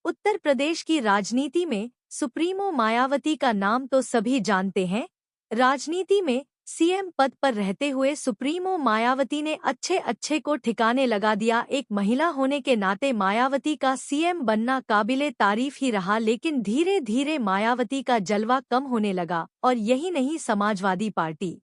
उत्तर प्रदेश की राजनीति में सुप्रीमो मायावती का नाम तो सभी जानते हैं। राजनीति में सीएम पद पर रहते हुए सुप्रीमो मायावती ने अच्छे को ठिकाने लगा दिया। एक महिला होने के नाते मायावती का सीएम बनना काबिले तारीफ ही रहा, लेकिन धीरे धीरे मायावती का जलवा कम होने लगा और यही नहीं, समाजवादी पार्टी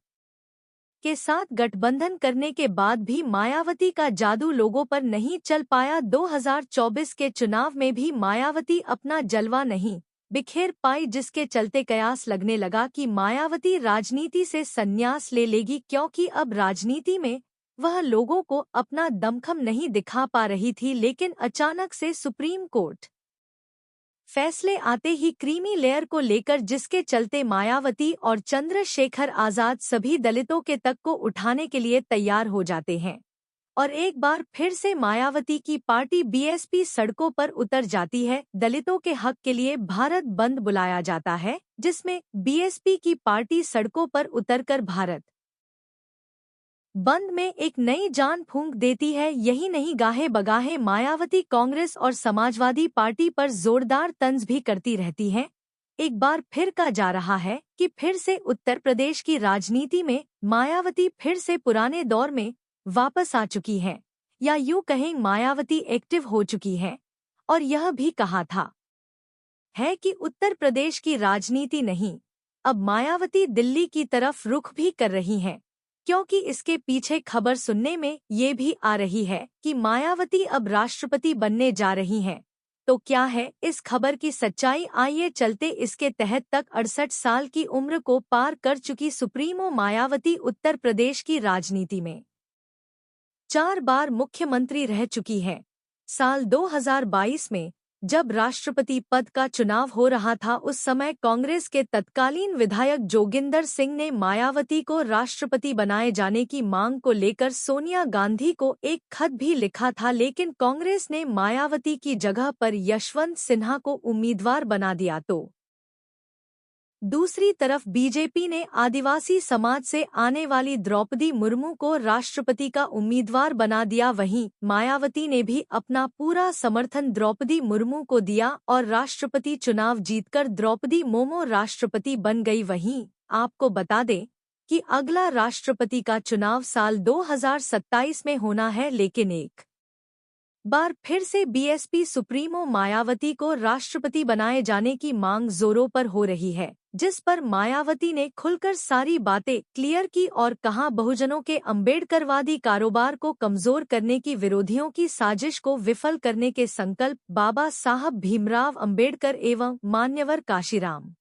के साथ गठबंधन करने के बाद भी मायावती का जादू लोगों पर नहीं चल पाया। 2024 के चुनाव में भी मायावती अपना जलवा नहीं बिखेर पाई, जिसके चलते कयास लगने लगा कि मायावती राजनीति से संन्यास ले लेगी, क्योंकि अब राजनीति में वह लोगों को अपना दमखम नहीं दिखा पा रही थी। लेकिन अचानक से सुप्रीम कोर्ट फैसले आते ही क्रीमी लेयर को लेकर, जिसके चलते मायावती और चंद्रशेखर आजाद सभी दलितों के तक को उठाने के लिए तैयार हो जाते हैं और एक बार फिर से मायावती की पार्टी बीएसपी सड़कों पर उतर जाती है। दलितों के हक के लिए भारत बंद बुलाया जाता है, जिसमें बीएसपी की पार्टी सड़कों पर उतरकर भारत बंद में एक नई जान फूंक देती है। यही नहीं, गाहे बगाहे मायावती कांग्रेस और समाजवादी पार्टी पर जोरदार तंज भी करती रहती हैं। एक बार फिर कहा जा रहा है कि फिर से उत्तर प्रदेश की राजनीति में मायावती फिर से पुराने दौर में वापस आ चुकी हैं, या यूं कहें मायावती एक्टिव हो चुकी हैं। और यह भी कहा था है कि उत्तर प्रदेश की राजनीति नहीं, अब मायावती दिल्ली की तरफ रुख भी कर रही हैं, क्योंकि इसके पीछे खबर सुनने में ये भी आ रही है कि मायावती अब राष्ट्रपति बनने जा रही हैं। तो क्या है इस खबर की सच्चाई, आइए चलते इसके तहत तक। 68 साल की उम्र को पार कर चुकी सुप्रीमो मायावती उत्तर प्रदेश की राजनीति में 4 बार मुख्यमंत्री रह चुकी हैं। साल 2022 में जब राष्ट्रपति पद का चुनाव हो रहा था, उस समय कांग्रेस के तत्कालीन विधायक जोगिंदर सिंह ने मायावती को राष्ट्रपति बनाए जाने की मांग को लेकर सोनिया गांधी को एक खत भी लिखा था, लेकिन कांग्रेस ने मायावती की जगह पर यशवंत सिन्हा को उम्मीदवार बना दिया। तो दूसरी तरफ बीजेपी ने आदिवासी समाज से आने वाली द्रौपदी मुर्मू को राष्ट्रपति का उम्मीदवार बना दिया। वहीं मायावती ने भी अपना पूरा समर्थन द्रौपदी मुर्मू को दिया और राष्ट्रपति चुनाव जीतकर द्रौपदी मुर्मू राष्ट्रपति बन गई। वहीं आपको बता दें कि अगला राष्ट्रपति का चुनाव साल 2027 में होना है, लेकिन एक बार फिर से बीएसपी सुप्रीमो मायावती को राष्ट्रपति बनाए जाने की मांग जोरों पर हो रही है, जिस पर मायावती ने खुलकर सारी बातें क्लियर की और कहा, बहुजनों के अम्बेडकरवादी कारोबार को कमजोर करने की विरोधियों की साजिश को विफल करने के संकल्प बाबा साहब भीमराव अम्बेडकर एवं मान्यवर काशीराम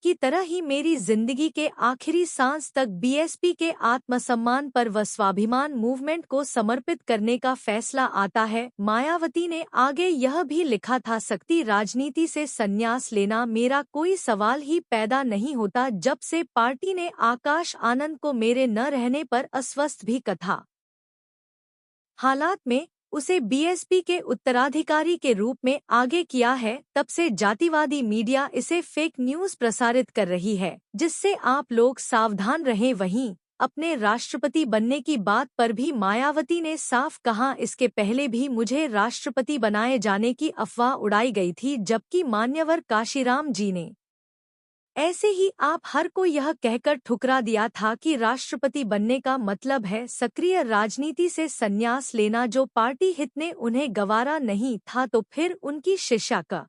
की तरह ही मेरी जिंदगी के आखिरी सांस तक बीएसपी के आत्मसम्मान पर व स्वाभिमान मूवमेंट को समर्पित करने का फैसला आता है। मायावती ने आगे यह भी लिखा था, शक्ति राजनीति से संन्यास लेना मेरा कोई सवाल ही पैदा नहीं होता, जब से पार्टी ने आकाश आनंद को मेरे न रहने पर अस्वस्थ भी कथा हालात में उसे बीएसपी के उत्तराधिकारी के रूप में आगे किया है, तब से जातिवादी मीडिया इसे फेक न्यूज प्रसारित कर रही है, जिससे आप लोग सावधान रहें। वहीं अपने राष्ट्रपति बनने की बात पर भी मायावती ने साफ कहा, इसके पहले भी मुझे राष्ट्रपति बनाए जाने की अफवाह उड़ाई गई थी, जबकि मान्यवर काशीराम जी ने ऐसे ही आप हर को यह कहकर ठुकरा दिया था कि राष्ट्रपति बनने का मतलब है सक्रिय राजनीति से संन्यास लेना, जो पार्टी हित ने उन्हें गवारा नहीं था। तो फिर उनकी शिष्या का